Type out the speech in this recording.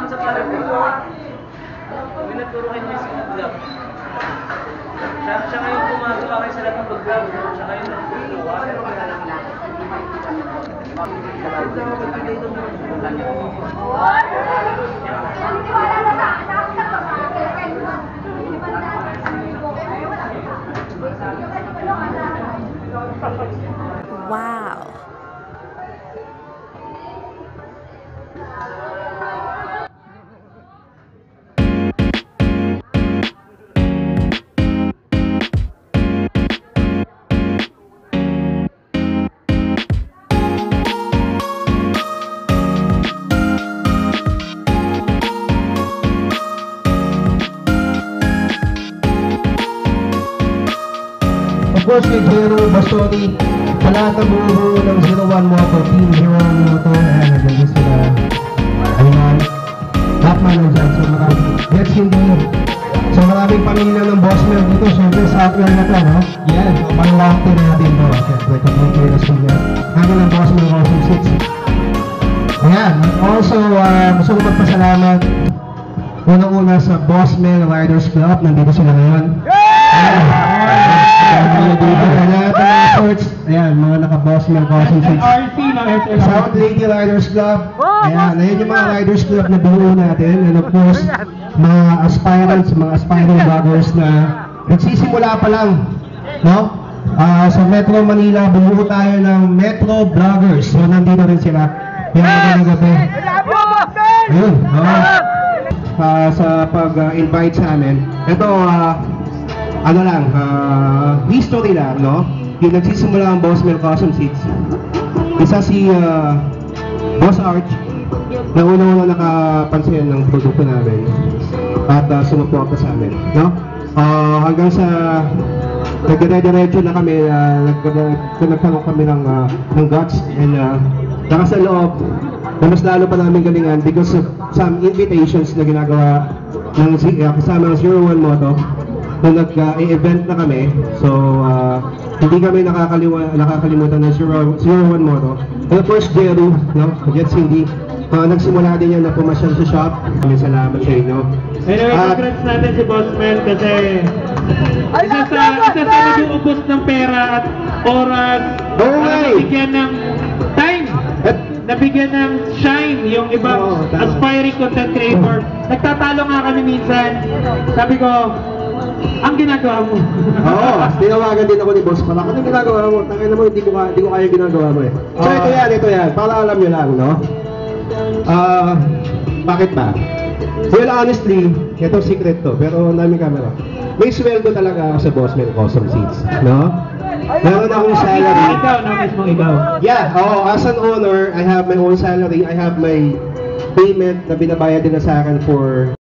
naman sa pare ko. Kami nagturo kayo ng mag-vlog. Siya ngayon pumasok kayo sa lahat ng mag-vlog. Siya ngayon nagturo. Wow. Of course, kay Jero Basoni, sa lahat ng buo ng 01 Moto, Team 01 Moto, ayan, nagandun sila. Ayun, Batman na dyan, so maraming, yes, hindi. So maraming pamilya ng boss meal dito, syempre sa outwear na to, no? Yan, so pang-locked natin to, syempre, community na sila. Hanggang ng boss meal Crossing 6. Ayan, also, gusto ko magpasalamat unang-una sa Boss Mel Riders Club, nandito sila ngayon. Ayan, mga naka-Boss Mel Crossing 6. South Lady Riders Club. Ayan, ayan yung mga Riders Club na binuo natin. And of course, mga aspirants, mga aspiring vloggers na nagsisimula pa lang, no? Sa Metro Manila, bumuo tayo ng Metro Vloggers. So, nandito rin sila. Yan, magandang gabi. Ayun, sa pag-invite sa amin. Ito, ano lang, history lang, no? Yung nagsisimula ang Boss Mel Custom Seats. Isa si Boss Arch, na unang-una nakapansin ng produkto namin at sumuporta sa amin, no? Hanggang sa nagdire-diretso na kami, nagkaroon kami ng guts and naka sa loob na mas lalo pa namin galingan because of some invitations na ginagawa ng kasama ng 01 Moto nung nag-event na kami. So, hindi kami nakakalimutan ng 01 Moto. And of course, Jero, no? Jet Cindy, nagsimula din yan na pumasyal sa shop. Maraming salamat sa inyo. Anyway, congrats natin si Boss Mel kasi isa sa nag-uubos ng pera at oras para nabigyan ng time, nabigyan ng shine yung ibang aspiring content creator. Nagtatalo nga kami minsan. Sabi ko, ang ginagawa mo. Oo, tinawagan din ako ni Boss pala. Ano ginagawa mo? Tangin na mo, hindi ko kaya ginagawa mo eh. So ito yan. Para alam nyo lang, no? Bakit ba? Well, honestly, ito secret to, pero namin camera. May sweldo talaga ako sa Boss Mel Custom Seats, no? Meron akong salary. Ikaw, no? Mismong ikaw. Yeah, as an owner, I have my own salary. I have my payment na binabayad din na sa akin for